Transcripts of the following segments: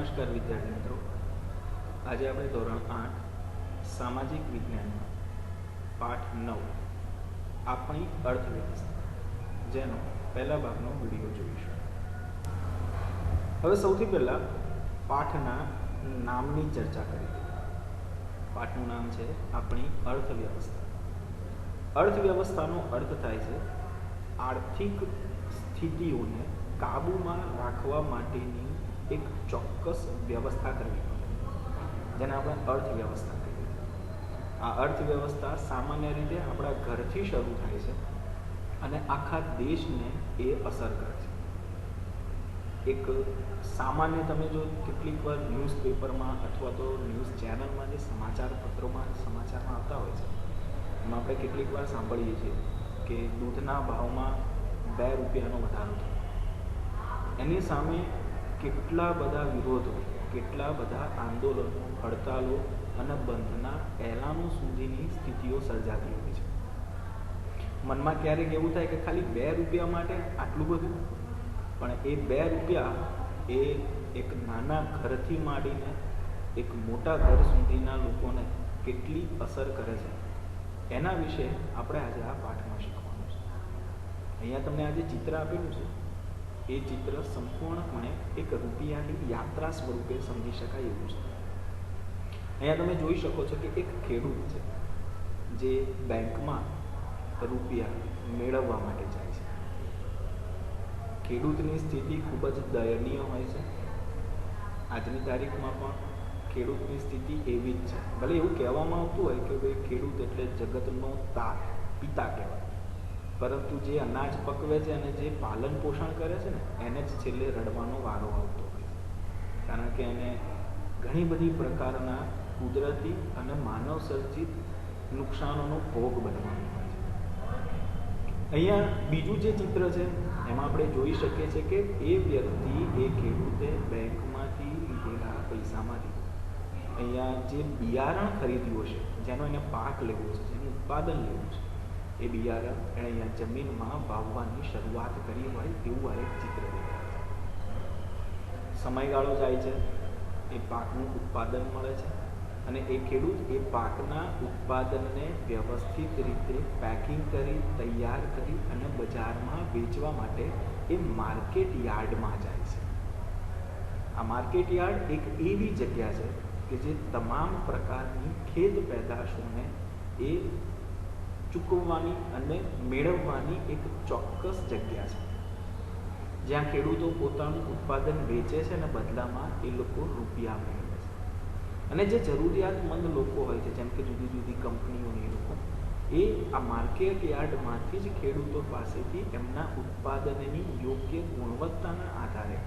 નમસ્કાર વિદ્યાર્થી મિત્રો, આજે આપણે ધોરણ 8 સામાજિક વિજ્ઞાનમાં પાઠ 9 આપણી અર્થવ્યવસ્થા જેનો પહેલા ભાગનો વિડીયો જોઈશું. હવે સૌથી પહેલા પાઠના નામની ચર્ચા કરી દઈએ. પાઠનું નામ છે આપણી અર્થવ્યવસ્થા. અર્થવ્યવસ્થાનો અર્થ થાય છે આર્થિક સ્થિતિઓને કાબૂમાં રાખવા માટેની એક ચોક્કસ વ્યવસ્થા કરવી પડે, જેને આપણે અર્થવ્યવસ્થા કહીએ. આ અર્થવ્યવસ્થા સામાન્ય રીતે આપણા ઘરથી શરૂ થાય છે અને આખા દેશને એ અસર કરે છે. એક સામાન્ય તમે જો કેટલીક વાર ન્યૂઝપેપરમાં અથવા તો ન્યૂઝ ચેનલમાં જે સમાચારમાં આવતા હોય છે, એમાં આપણે કેટલીક વાર સાંભળીએ છીએ કે દૂધના ભાવમાં 2 રૂપિયાનો વધારો થયો. એની સામે કેટલા બધા વિરોધો, કેટલા બધા આંદોલનો, હડતાલો અને બંધના એલાનો સુધીની સ્થિતિઓ સર્જાતી હોય છે. મનમાં ક્યારેક એવું થાય કે ખાલી 2 રૂપિયા માટે આટલું બધું, પણ એ 2 રૂપિયા એ એક નાના ઘરથી માંડીને એક મોટા ઘર સુધીના લોકોને કેટલી અસર કરે છે, એના વિશે આપણે આજે આ પાઠમાં શીખવાનું છે. અહીંયા તમને આજે ચિત્ર આપેલું છે, એ ચિત્ર સંપૂર્ણપણે એક રૂપિયાની યાત્રા સ્વરૂપે સમજી શકાય એવું છે. અહીંયા તમે જોઈ શકો છો કે એક ખેડૂત છે જે બેંકમાં રૂપિયા મેળવવા માટે જાય છે. ખેડૂતની સ્થિતિ ખૂબ જ દયનીય હોય છે. આજની તારીખમાં પણ ખેડૂતની સ્થિતિ એવી જ છે. ભલે એવું કહેવામાં આવતું હોય કે ભાઈ ખેડૂત એટલે જગતનો પિતા કહેવાય, પરંતુ જે અનાજ પકવે છે અને જે પાલન પોષણ કરે છે ને, એને જ છેલ્લે રડવાનો વારો આવતો હોય છે. કારણ કે એને ઘણી બધી પ્રકારના કુદરતી અને માનવ સર્જિત નુકસાનોનો ભોગ બનવાનો હોય છે. અહીંયા બીજું જે ચિત્ર છે એમાં આપણે જોઈ શકીએ છીએ કે એ વ્યક્તિ, એ ખેડૂતે બેંકમાંથી લીધેલા પૈસામાંથી અહીંયા જે બિયારણ ખરીદ્યું છે, જેનો એને પાક લેવો છે, જેનું ઉત્પાદન લેવું છે, એ બિયારણ એણે અહીંયા જમીનમાં વાવવાની શરૂઆત કરી હોય એવું આ એક ચિત્ર દેખાય છે. સમયગાળો જાય છે, એ પાકનું ઉત્પાદન મળે છે અને એ ખેડૂત એ પાકના ઉત્પાદનને વ્યવસ્થિત રીતે પેકિંગ કરી, તૈયાર કરી અને બજારમાં વેચવા માટે એ માર્કેટ યાર્ડમાં જાય છે. આ માર્કેટ યાર્ડ એક એવી જગ્યા છે કે જે તમામ પ્રકારની ખેત પેદાશોને એ ચૂકવવાની અને મેળવવાની એક ચોક્કસ જગ્યા છે, જ્યાં ખેડૂતો પોતાનું ઉત્પાદન વેચે છે અને બદલામાં એ લોકો રૂપિયા મેળવે છે. અને જે જરૂરિયાતમંદ લોકો હોય છે, જેમ કે જુદી જુદી કંપનીઓની લોકો, એ આ માર્કેટ યાર્ડમાંથી જ ખેડૂતો પાસેથી એમના ઉત્પાદનની યોગ્ય ગુણવત્તાના આધારે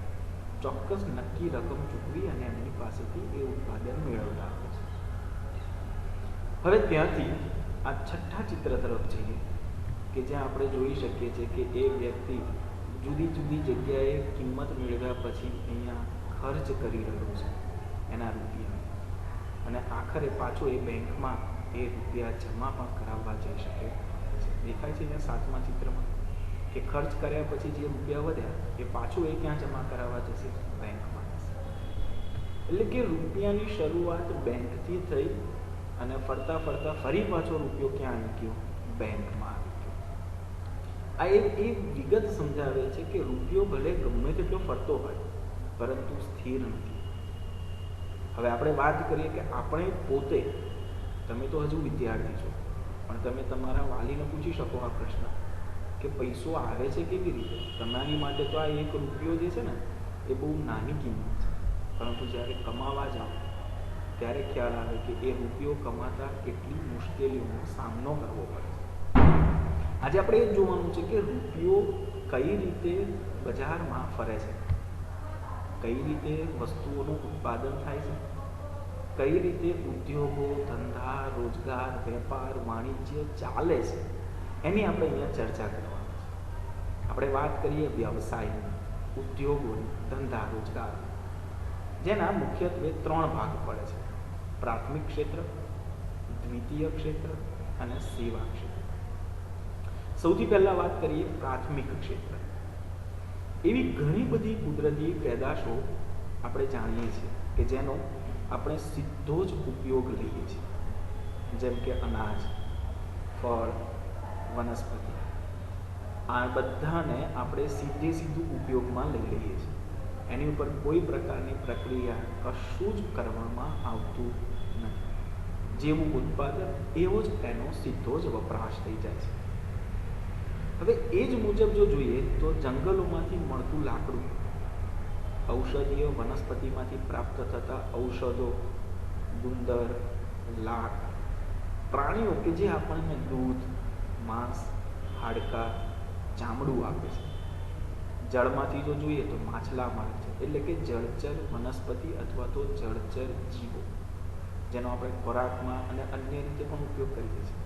ચોક્કસ નક્કી રકમ ચૂકવી અને એમની પાસેથી એ ઉત્પાદન મેળવતા હોય છે. હવે ત્યાંથી આ છઠ્ઠા ચિત્ર તરફ જઈએ કે જ્યાં આપણે જોઈ શકીએ છીએ કે એ વ્યક્તિ જુદી જુદી જગ્યાએ કિંમત મેળવ્યા પછી અહીંયા ખર્ચ કરી રહ્યો છે એના રૂપિયા, અને આખરે પાછો એ બેંકમાં એ રૂપિયા જમા પણ કરાવવા જઈ શકે છે. દેખાય છે અહીંયા 7મા ચિત્રમાં કે ખર્ચ કર્યા પછી જે રૂપિયા વધ્યા એ પાછું એ ક્યાં જમા કરાવવા જશે? બેંકમાં જશે. એટલે કે રૂપિયાની શરૂઆત બેંકથી થઈ અને ફરતા ફરતા ફરી પાછો રૂપિયો ક્યાં આવી ગયો? બેંકમાં આવી ગયો. આ એક વિગત સમજાવે છે કે રૂપિયો ભલે ગમે તેટલો ફરતો હોય પરંતુ સ્થિર નથી. હવે આપણે વાત કરીએ કે આપણે પોતે, તમે તો હજુ વિદ્યાર્થી છો, પણ તમે તમારા વાલીને પૂછી શકો આ પ્રશ્ન કે પૈસો આવે છે કેવી રીતે? તમારી માટે તો આ 1 રૂપિયો જે છે ને એ બહુ નાની કિંમત છે, પરંતુ જ્યારે કમાવા જાઓ ત્યારે ખ્યાલ આવે કે એ રૂપિયો કમાતા કેટલી મુશ્કેલીઓનો સામનો કરવો પડે છે. આજે આપણે એ જ જોવાનું છે કે રૂપિયો કઈ રીતે બજારમાં ફરે છે, કઈ રીતે વસ્તુઓનું ઉત્પાદન થાય છે, કઈ રીતે ઉદ્યોગો, ધંધા, રોજગાર, વેપાર, વાણિજ્ય ચાલે છે, એની આપણે અહીંયા ચર્ચા કરવાની છે. આપણે વાત કરીએ વ્યવસાયની, ઉદ્યોગોની, ધંધા, રોજગાર, જેના મુખ્યત્વે 3 ભાગ પડે છે: પ્રાથમિક ક્ષેત્ર, દ્વિતીય ક્ષેત્ર અને સેવા ક્ષેત્ર. સૌથી પહેલા વાત કરીએ પ્રાથમિક ક્ષેત્ર. એવી ઘણી બધી કુદરતી પેદાશો આપણે જાણીએ છીએ કે જેનો આપણે સીધો જ ઉપયોગ લઈએ છીએ, જેમ કે અનાજ, ફળ, વનસ્પતિ, આ બધાને આપણે સીધું ઉપયોગમાં લઈ લઈએ છીએ. એની ઉપર કોઈ પ્રકારની પ્રક્રિયા કશું જ કરવામાં આવતું નથી. જેવું ઉત્પાદન એવો જ એનો સીધો જ વપરાશ થઈ જાય છે. હવે એ જ મુજબ જો જોઈએ તો જંગલોમાંથી મળતું લાકડું, ઔષધીય વનસ્પતિમાંથી પ્રાપ્ત થતા ઔષધો, ગુંદર, લાખ, પ્રાણીઓ કે જે આપણને દૂધ, માંસ, હાડકાં, ચામડું આપે છે. જળમાંથી જો જોઈએ તો માછલા મળે છે, એટલે કે જળચર વનસ્પતિ અથવા તો જળચર જીવો, જેનો આપણે ખોરાકમાં અને અન્ય રીતે પણ ઉપયોગ કરીએ છીએ.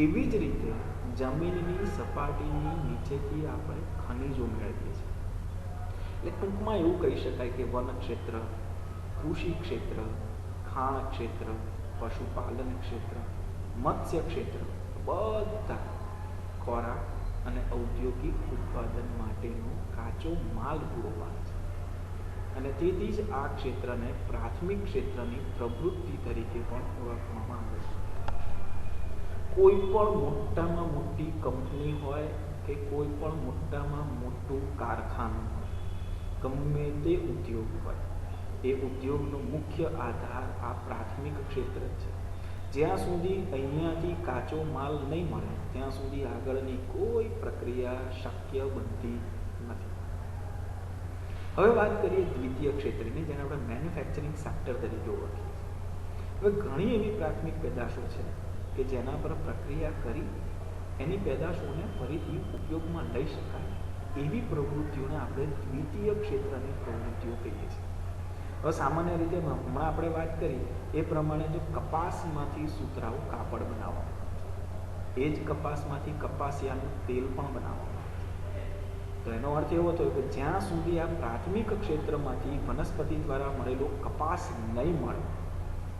એવી જ રીતે જમીનની સપાટીની નીચેથી આપણે ખનિજો મેળવીએ છીએ. એટલે ટૂંકમાં એવું કહી શકાય કે વન ક્ષેત્ર, કૃષિ ક્ષેત્ર, ખાણ ક્ષેત્ર, પશુપાલન ક્ષેત્ર, મત્સ્ય ક્ષેત્ર બધા ખોરાક અને ઔદ્યોગિક ઉત્પાદન માટેનો કાચો માલ પૂરો પાડે છે. અને તેથી જ આ ક્ષેત્રને પ્રાથમિક ક્ષેત્રની પ્રવૃત્તિ તરીકે પણ ઓળખવામાં આવે છે. કોઈ પણ મોટામાં મોટી કંપની હોય કે કોઈ પણ મોટામાં મોટું કારખાનું હોય, ગમે તે ઉદ્યોગ હોય, એ ઉદ્યોગનો મુખ્ય આધાર આ પ્રાથમિક ક્ષેત્ર છે. જ્યાં સુધી અહીંયાથી કાચો માલ નહીં મળે ત્યાં સુધી આગળની કોઈ પ્રક્રિયા શક્ય બનતી નથી. હવે વાત કરીએ દ્વિતીય ક્ષેત્રની, જેને આપણે મેન્યુફેક્ચરિંગ સેક્ટર તરીકે ઓળખીએ છીએ. હવે ઘણી એવી પ્રાથમિક પેદાશો છે કે જેના પર પ્રક્રિયા કરી એની પેદાશોને ફરીથી ઉપયોગમાં લઈ શકાય એવી પ્રવૃત્તિઓને આપણે દ્વિતીય ક્ષેત્રની પ્રવૃત્તિઓ કહીએ છીએ. હવે સામાન્ય રીતે હમણાં આપણે વાત કરી એ પ્રમાણે જો કપાસમાંથી સૂતરાઓ કાપડ બનાવવામાં આવે, એ જ કપાસમાંથી કપાસિયાનું તેલ પણ બનાવવામાં આવે. તો એનો અર્થ એવો થયો કે જ્યાં સુધી આ પ્રાથમિક ક્ષેત્રમાંથી વનસ્પતિ દ્વારા મળેલો કપાસ નહીં મળે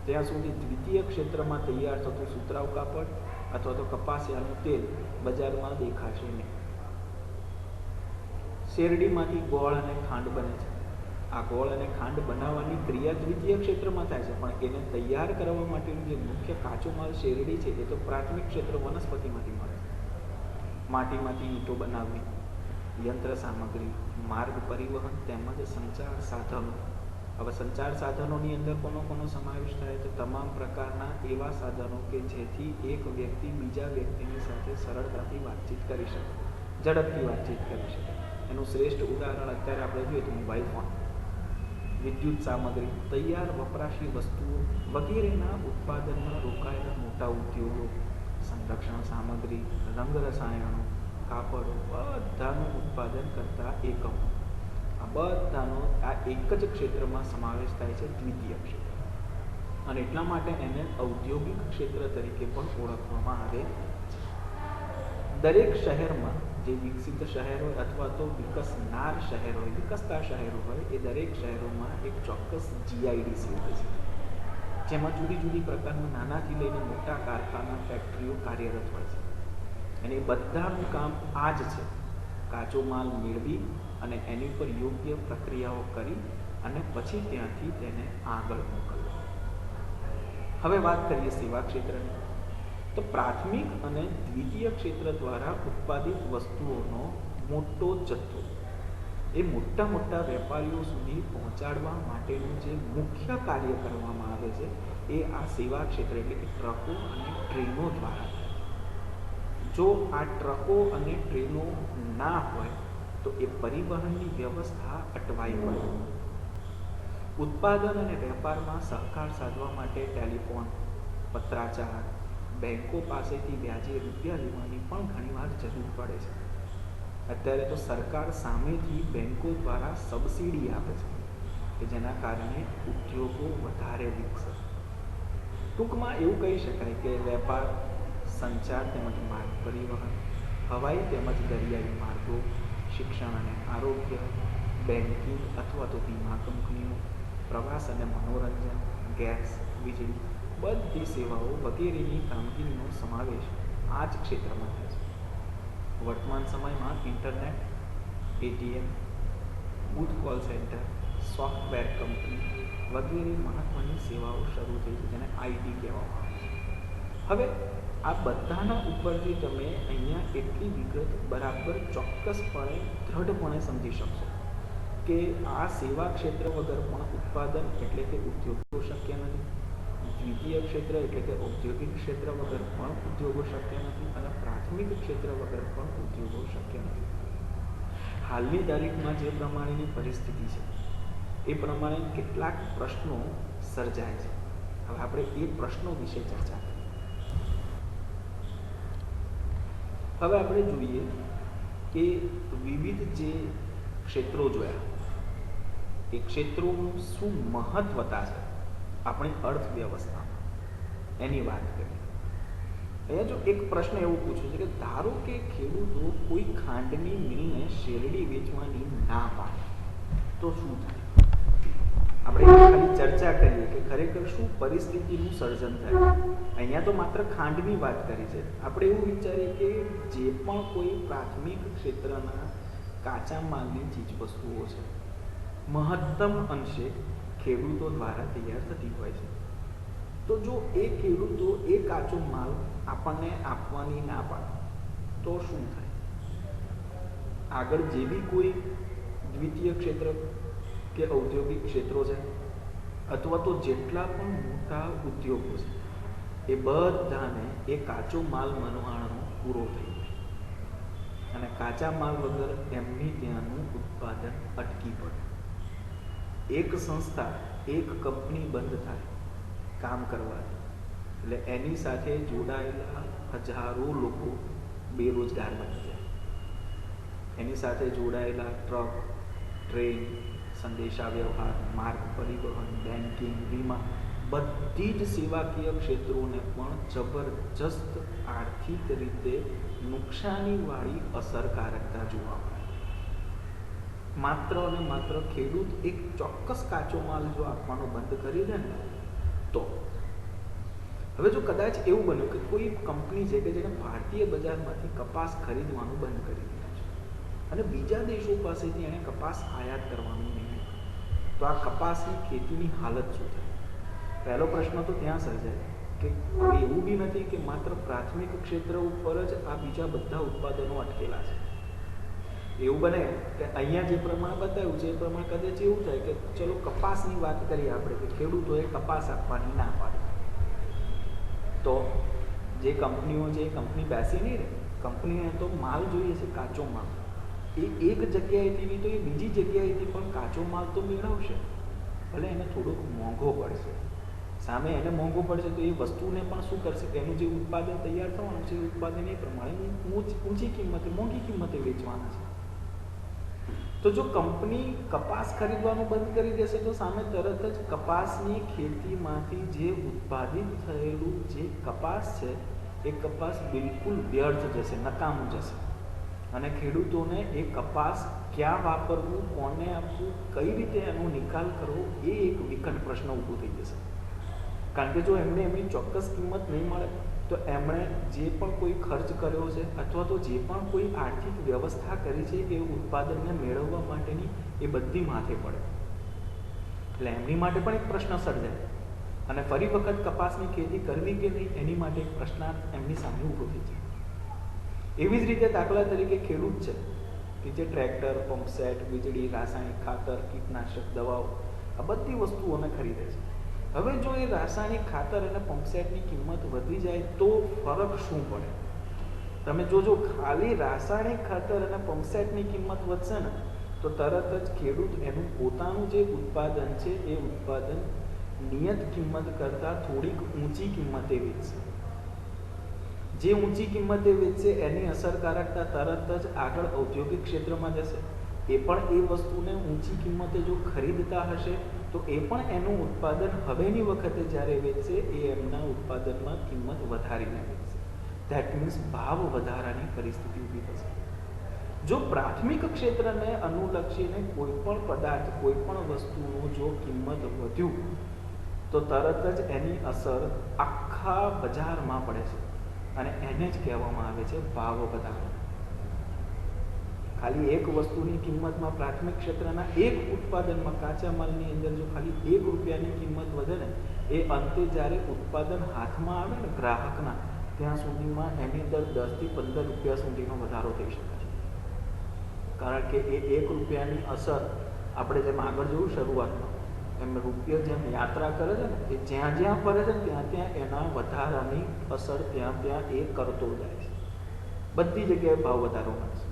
ત્યાં સુધી દ્વિતીય ક્ષેત્રમાં તૈયાર થતું સૂતરાઉ કાપડ અથવા તો કપાસિયાનું તેલ બજારમાં દેખાશે નહીં. શેરડીમાંથી ગોળ અને ખાંડ બને છે. આ ગોળ અને ખાંડ બનાવવાની ક્રિયા દ્વિતીય ક્ષેત્રમાં થાય છે, પણ એને તૈયાર કરવા માટેનું જે મુખ્ય કાચો માલ શેરડી છે એ તો પ્રાથમિક ક્ષેત્ર વનસ્પતિમાંથી મળે છે. માટીમાંથી ઈંટો બનાવવી, યંત્ર સામગ્રી, માર્ગ પરિવહન તેમજ સંચાર સાધનો. હવે સંચાર સાધનોની અંદર કોનો સમાવેશ થાય તો તમામ પ્રકારના એવા સાધનો કે જેથી એક વ્યક્તિ બીજા વ્યક્તિની સાથે સરળતાથી વાતચીત કરી શકે, ઝડપથી વાતચીત કરી શકે. એનું શ્રેષ્ઠ ઉદાહરણ અત્યારે આપણે જોઈએ તો મોબાઈલ ફોન, વિદ્યુત સામગ્રી, તૈયાર વપરાશી વસ્તુઓ વગેરેના ઉત્પાદનમાં રોકાયેલા મોટા ઉદ્યોગો, સંરક્ષણ સામગ્રી, રંગ રસાયણો, કાપડો બધાનું ઉત્પાદન કરતા એકમો, આ બધાનો આ એક જ ક્ષેત્રમાં સમાવેશ થાય છે, દ્વિતીય ક્ષેત્ર. અને એટલા માટે એને ઔદ્યોગિક ક્ષેત્ર તરીકે પણ ઓળખવામાં આવે છે. દરેક શહેરમાં જે વિકસિત શહેર હોય અથવા તો વિકસનાર શહેર હોય, વિકસતા શહેરો હોય, એ દરેક શહેરોમાં એક ચોક્કસ જીઆઈડીસી હોય છે, જેમાં જુદી જુદી પ્રકારના નાનાથી લઈને મોટા કારખાના, ફેક્ટરીઓ કાર્યરત હોય છે. અને એ બધાનું કામ આ જ છે, કાચો માલ મેળવી અને એની પર યોગ્ય પ્રક્રિયાઓ કરી અને પછી ત્યાંથી તેને આગળ મોકલવો. હવે વાત કરીએ સેવા ક્ષેત્રની. તો પ્રાથમિક અને દ્વિતીય ક્ષેત્ર દ્વારા ઉત્પાદિત વસ્તુઓનો મોટો જથ્થો એ મોટા વેપારીઓ સુધી પહોંચાડવા માટેનું જે મુખ્ય કાર્ય કરવામાં આવે છે એ આ સેવા ક્ષેત્ર એટલે કે ટ્રકો અને ટ્રેનો દ્વારા. જો આ ટ્રકો અને ટ્રેનો ના હોય તો એ પરિવહનની વ્યવસ્થા અટવાઈ પડે. ઉત્પાદન અને વેપારમાં સહકાર સાધવા માટે ટેલિફોન, પત્રાચાર, બેંકો પાસેથી વ્યાજે રૂપિયા લેવાની પણ ઘણીવાર જરૂર પડે છે. અત્યારે તો સરકાર સામેથી બેંકો દ્વારા સબસિડી આપે છે કે જેના કારણે ઉદ્યોગો વધારે વિકસે. ટૂંકમાં એવું કહી શકાય કે વેપાર, સંચાર તેમજ માર્ગ પરિવહન, હવાઈ તેમજ દરિયાઈ માર્ગો, શિક્ષણ અને આરોગ્ય, બેન્કિંગ અથવા તો વીમા કંપનીઓ, પ્રવાસ અને મનોરંજન, ગેસ, વીજળી, બધી સેવાઓ વગેરેની કામગીરીનો સમાવેશ આ જ ક્ષેત્રમાં થાય છે. વર્તમાન સમયમાં internet, ATM, booth call centre, software company વગેરે મહત્ત્વની સેવાઓ શરૂ થઈ છે, જેને આઈટી કહેવામાં આવે છે. હવે આ બધાના ઉપરથી તમે અહીંયા એટલી વિગત બરાબર ચોક્કસપણે દ્રઢપણે સમજી શકશો કે આ સેવા ક્ષેત્ર વગર પણ ઉત્પાદન એટલે કે ઉદ્યોગો શક્ય નથી, દ્વિતીય ક્ષેત્ર એટલે કે ઔદ્યોગિક ક્ષેત્ર વગર પણ ઉદ્યોગો શક્ય નથી, અને પ્રાથમિક ક્ષેત્ર વગર પણ ઉદ્યોગો શક્ય નથી. હાલની તારીખમાં જે પ્રમાણેની પરિસ્થિતિ છે એ પ્રમાણે કેટલાક પ્રશ્નો સર્જાય છે. હવે આપણે એ પ્રશ્નો વિશે ચર્ચા કરીએ. હવે આપણે જોઈએ કે વિવિધ જે ક્ષેત્રો જોયા એ ક્ષેત્રોનું શું મહત્વતા છે આપણી અર્થવ્યવસ્થામાં એની વાત કરીએ. અહીંયા જો એક પ્રશ્ન એવો પૂછ્યો છે કે ધારો કે ખેડૂતો કોઈ ખાંડની મિલને શેરડી વેચવાની ના પાડે તો શું થાય? આપણે ખાલી ચર્ચા કરીએ કે ખરેખર શું પરિસ્થિતિનું સર્જન થાય. અહીંયા તો માત્ર ખાંડની વાત કરી છે. આપણે એવું વિચારીએ કે જે પણ કોઈ પ્રાથમિક ક્ષેત્રના કાચા માલની ચીજવસ્તુઓ છે મહત્તમ અંશે ખેડૂતો દ્વારા તૈયાર થતી હોય છે. તો જો એ ખેડૂતો એ કાચો માલ આપણને આપવાની ના પાડે તો શું થાય? આગળ જે બી કોઈ દ્વિતીય ક્ષેત્ર કે ઔદ્યોગિક ક્ષેત્રો છે અથવા તો જેટલા પણ મોટા ઉદ્યોગો છે એ બધાને એ કાચો માલ મનવાણો પૂરો થઈ જાય અને કાચા માલ વગર એમની ત્યાંનું ઉત્પાદન અટકી પડે. એક સંસ્થા, એક કંપની બંધ થાય કામ કરવાથી એટલે એની સાથે જોડાયેલા હજારો લોકો બેરોજગાર બની જાય. એની સાથે જોડાયેલા ટ્રક, ટ્રેન, સંદેશા વ્યવહાર, માર્ગ પરિવહન, બેન્કિંગ, વીમા બધી જ સેવાકીય ક્ષેત્રોને પણ જબરજસ્ત આર્થિક રીતે નુકસાનીવાળી અસરકારકતા જોવા મળે. માત્ર અને માત્ર ખેડૂત એક ચોક્કસ કાચો માલ જો આપવાનો બંધ કરી દે ને તો હવે જો કદાચ એવું બન્યું કે કોઈ કંપની છે કે જેને ભારતીય બજારમાંથી કપાસ ખરીદવાનું બંધ કરી દીધું છે અને બીજા દેશો પાસેથી એણે કપાસ આયાત કરવાનું નિર્ણય, તો આ કપાસની ખેતીની હાલત શું થાય? પહેલો પ્રશ્ન તો ત્યાં સર્જાય કે એવું બી નથી કે માત્ર પ્રાથમિક ક્ષેત્ર ઉપર જ આ બીજા બધા ઉત્પાદનો અટકેલા છે. એવું બને કે અહીંયા જે પ્રમાણે બતાવ્યું છે એ પ્રમાણે કદાચ એવું થાય કે ચલો કપાસની વાત કરીએ આપણે કે ખેડૂતોએ કપાસ આપવાની ના પાડી તો જે કંપનીઓ છે એ કંપની બેસી નહીં રહે. કંપનીને તો માલ જોઈએ છે, કાચો માલ. એ એક જગ્યાએથી નહીં તો એ બીજી જગ્યાએથી પણ કાચો માલ તો મેળવશે, ભલે એને થોડોક મોંઘો પડશે. સામે એને મોંઘો પડશે તો એ વસ્તુને પણ શું કરશે કે એનું જે ઉત્પાદન તૈયાર થવાનું છે એ ઉત્પાદન એ પ્રમાણે ઊંચી કિંમતે, મોંઘી કિંમતે વેચવાના છે. તો જો કંપની કપાસ ખરીદવાનું બંધ કરી દેશે તો સામે તરત જ કપાસની ખેતીમાંથી જે ઉત્પાદિત થયેલું જે કપાસ છે એ કપાસ બિલકુલ વ્યર્થ જશે, નકામું જશે અને ખેડૂતોને એ કપાસ ક્યાં વાપરવું, કોને આપવું, કઈ રીતે એનો નિકાલ કરવો એ એક વિકટ પ્રશ્ન ઊભો થઈ જશે. કારણ કે જો એમને એમની ચોક્કસ કિંમત નહીં મળે તો એમણે જે પણ કોઈ ખર્ચ કર્યો છે અથવા તો જે પણ કોઈ આર્થિક વ્યવસ્થા કરી છે એ ઉત્પાદનને મેળવવા માટેની એ બધી માથે પડે. એટલે એમની માટે પણ એક પ્રશ્ન સર્જાય અને ફરી વખત કપાસની ખેતી કરવી કે નહીં એની માટે એક પ્રશ્નાર્થ એમની સામે ઊભો થઈ જાય. એવી જ રીતે દાખલા તરીકે ખેડૂત છે કે જે ટ્રેક્ટર, પંપસેટ, વીજળી, રાસાયણિક ખાતર, કીટનાશક દવાઓ આ બધી વસ્તુઓને ખરીદે છે. હવે જો એ રાસાયણિક ખાતર અને પંપસેટની કિંમત વધી જાય તો ફરક શું પડે? તમે જોજો, ખાલી રાસાયણિક ખાતર અને પંપસેટની કિંમત વધશે ને તો તરત જ ખેડૂત એનું પોતાનું જે ઉત્પાદન છે એ ઉત્પાદન નિયત કિંમત કરતાં થોડીક ઊંચી કિંમતે વેચશે. જે ઊંચી કિંમતે વેચશે એની અસરકારકતા તરત જ આગળ ઔદ્યોગિક ક્ષેત્રમાં જશે. એ પણ એ વસ્તુને ઊંચી કિંમતે જો ખરીદતા હશે તો એ પણ એનું ઉત્પાદન હવેની વખતે જ્યારે વેચશે એ એમના ઉત્પાદનમાં કિંમત વધારીને વેચશે. ધેટ મીન્સ ભાવ વધારાની પરિસ્થિતિ ઊભી થશે. જો પ્રાથમિક ક્ષેત્રને અનુલક્ષીને કોઈ પણ પદાર્થ, કોઈ પણ વસ્તુનું જો કિંમત વધ્યું તો તરત જ એની અસર આખા બજારમાં પડે છે અને એને જ કહેવામાં આવે છે ભાવ વધારો. ખાલી એક વસ્તુની કિંમતમાં પ્રાથમિક ક્ષેત્રના એક ઉત્પાદનમાં કાચા માલની અંદર જો ખાલી ₹1ની કિંમત વધે ને, એ અંતે જ્યારે ઉત્પાદન હાથમાં આવે ને ગ્રાહકના, ત્યાં સુધીમાં એની અંદર 10 થી 15 રૂપિયા સુધીનો વધારો થઈ શકે છે. કારણ કે એ ₹1ની અસર આપણે જેમ આગળ જોયું શરૂઆતમાં, એમ રૂપિયો જેમ યાત્રા કરે છે ને, એ જ્યાં જ્યાં ફરે છે ત્યાં ત્યાં એના વધારાની અસર ત્યાં એ કરતો જાય છે. બધી જગ્યાએ ભાવ વધારો મળશે.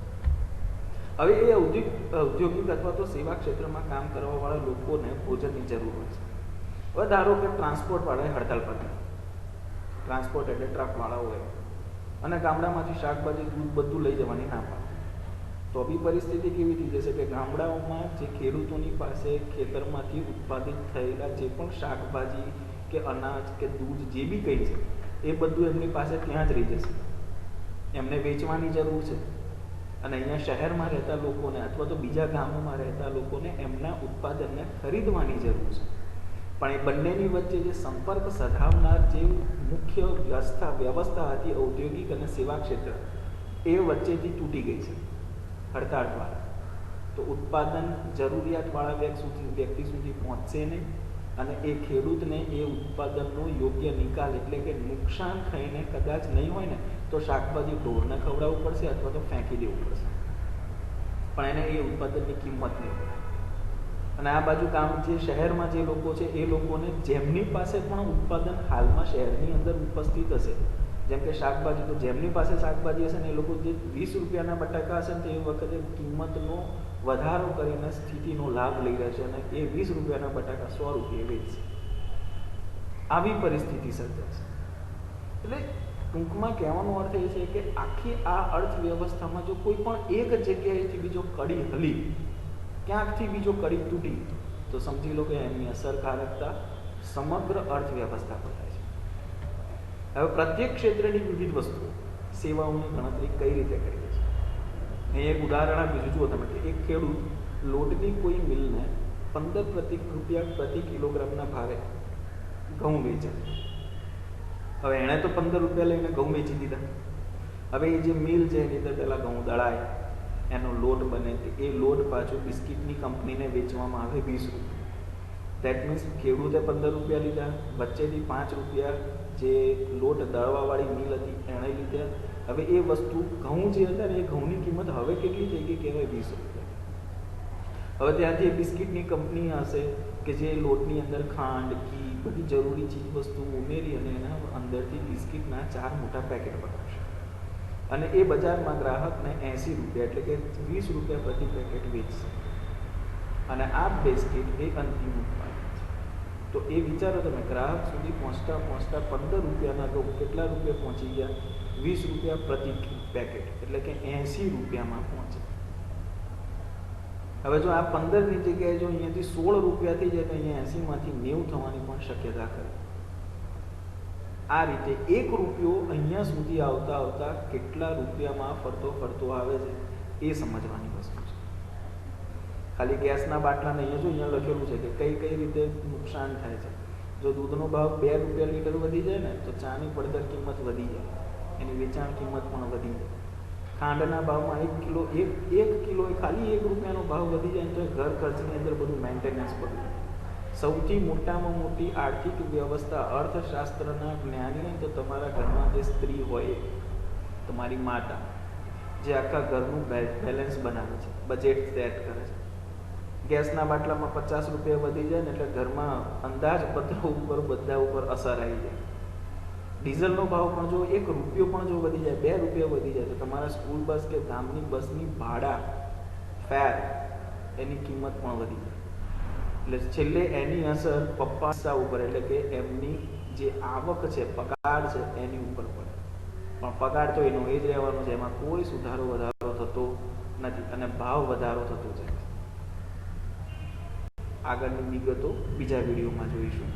હવે એ ઔદ્યોગિક અથવા તો સેવા ક્ષેત્રમાં કામ કરવાવાળા લોકોને ભોજનની જરૂર હોય છે. હવે ધારો કે ટ્રાન્સપોર્ટવાળાએ હડતાલ પર કરી, ટ્રાન્સપોર્ટ એટલે ટ્રકવાળા હોય, અને ગામડામાંથી શાકભાજી દૂધ બધું લઈ જવાની ના પાડે, તો બી પરિસ્થિતિ કેવી થઈ જશે કે ગામડાઓમાં જે ખેડૂતોની પાસે ખેતરમાંથી ઉત્પાદિત થયેલા જે પણ શાકભાજી કે અનાજ કે દૂધ જે બી કંઈ છે, એ બધું એમની પાસે ત્યાં જ રહી જશે. એમને વેચવાની જરૂર છે, અને અહીંયા શહેરમાં રહેતા લોકોને અથવા તો બીજા ગામોમાં રહેતા લોકોને એમના ઉત્પાદનને ખરીદવાની જરૂર છે. પણ એ બંનેની વચ્ચે જે સંપર્ક સધાવનાર જે મુખ્ય વ્યવસ્થા હતી ઔદ્યોગિક અને સેવા ક્ષેત્ર, એ વચ્ચેથી તૂટી ગઈ છે હડતાળ દ્વારા. તો ઉત્પાદન જરૂરિયાતવાળા વ્યક્તિ સુધી પહોંચશે નહીં, અને એ ખેડૂતને એ ઉત્પાદનનો યોગ્ય નિકાલ એટલે કે નુકસાન થઈને કદાચ નહીં હોય ને, તો શાકભાજી ઢોરને ખવડાવવું પડશે અથવા તો ફેંકી દેવું પડશે, પણ એને એ ઉત્પાદનની કિંમત નહીં. અને આ બાજુ જે શહેરમાં જે લોકો છે, એ લોકોને જેમની પાસે પણ ઉત્પાદન હાલમાં શહેરની અંદર ઉપસ્થિત હશે, જેમ કે શાકભાજી, તો જેમની પાસે શાકભાજી હશે ને, એ લોકો જે ₹20ના બટાકા હશે ને, તો એ વખતે કિંમતનો વધારો કરીને સ્થિતિનો લાભ લઈ રહેશે, અને એ ₹20ના બટાકા ₹100 વેચશે. આવી પરિસ્થિતિ સર્જાશે. એટલે ટૂંકમાં કહેવાનો અર્થ એ છે કે આખી આ અર્થવ્યવસ્થામાં જો કોઈ પણ એક જગ્યાએથી બીજો કડી હલી, ક્યાંકથી બીજો કડી તૂટી, તો સમજી લો કે એની અસરકારકતા સમગ્ર અર્થવ્યવસ્થા પર થાય છે. હવે પ્રત્યેક ક્ષેત્રની વિવિધ વસ્તુઓ, સેવાઓની ગણતરી કઈ રીતે કરીએ છીએ. અહીં એક ઉદાહરણ આપીશું. જુઓ તમે કે એક ખેડૂત લોટની કોઈ મિલને ₹15 પ્રતિ કિલોગ્રામના ભાવે ઘઉં વેચે. હવે એણે તો ₹15 લઈને ઘઉં વેચી દીધા. હવે એ જે મિલ છે એની અંદર પહેલાં ઘઉં દળાય, એનો લોટ બને, એ લોટ પાછું બિસ્કિટની કંપનીને વેચવામાં આવે ₹20. દેટ મીન્સ ખેડૂતે ₹15 લીધા, વચ્ચેથી ₹5 જે લોટ દળવાવાળી મિલ હતી એણે લીધા. હવે એ વસ્તુ ઘઉં જે હતા ને, એ ઘઉંની કિંમત હવે કેટલી થઈ ગઈ કહેવાય ₹20. હવે ત્યાંથી બિસ્કિટની કંપની હશે કે જે લોટની અંદર ખાંડ, ઘી, બધી જરૂરી ચીજ વસ્તુ ઉમેરી અને એના અંદરથી બિસ્કિટના 4 મોટા પેકેટ બનાવશે, અને એ બજારમાં ગ્રાહકને ₹80 એટલે કે ₹20 પ્રતિ પેકેટ વેચશે. અને આ બિસ્કિટ એ અંતિમ ઉત્પાદન છે. તો એ વિચારો તમે, ગ્રાહક સુધી પહોંચતા ₹15ના ઘઉં કેટલા રૂપિયા પહોંચી ગયા? ₹20 પ્રતિ પેકેટ, એટલે કે ₹80 પહોંચે. હવે જો આ 15ની જગ્યાએ જો અહીંયાથી ₹16 થઈ જાય, તો અહીંયા 80માંથી 90 થવાની પણ શક્યતા ખરી. આ રીતે ₹1 અહીંયા સુધી આવતા કેટલા રૂપિયામાં ફરતો આવે છે, એ સમજવાની વસ્તુ છે. ખાલી ગેસના બાટલાને અહીંયા લખેલું છે કે કઈ રીતે નુકસાન થાય છે. જો દૂધનો ભાવ ₹2 લીટર વધી જાય ને, તો ચાની પડતર કિંમત વધી જાય, એની વેચાણ કિંમત પણ વધી જાય. ખાંડના ભાવમાં 1 કિલો ખાલી ₹1નો ભાવ વધી જાય તો ઘર ખર્ચની અંદર બધું મેન્ટેનન્સ પડે. સૌથી મોટામાં મોટી આર્થિક વ્યવસ્થા અર્થશાસ્ત્રના જ્ઞાનીને તો તમારા ઘરમાં જે સ્ત્રી હોય, તમારી માતા, જે આખા ઘરનું બેલેન્સ બનાવે છે, બજેટ સેટ કરે છે. ગેસના બાટલામાં ₹50 વધી જાય ને, એટલે ઘરમાં અંદાજપત્ર ઉપર બધા ઉપર અસર આવી જાય. ડીઝલનો ભાવ પણ જો ₹1 પણ જો વધી જાય, ₹2 વધી જાય, તો તમારા સ્કૂલ બસ કે ગામની બસની ભાડા, ફેર, એની કિંમત પણ વધી જાય. એટલે છેલ્લે એની અસર પપ્પા ઉપર, એટલે કે એમની જે આવક છે, પગાર છે, એની ઉપર પડે. પણ પગાર તો એનો એ જ રહેવાનો છે, એમાં કોઈ સુધારો વધારો થતો નથી, અને ભાવ વધારો થતો જાય છે. આગળની વિગતો બીજા વિડીયોમાં જોઈશું.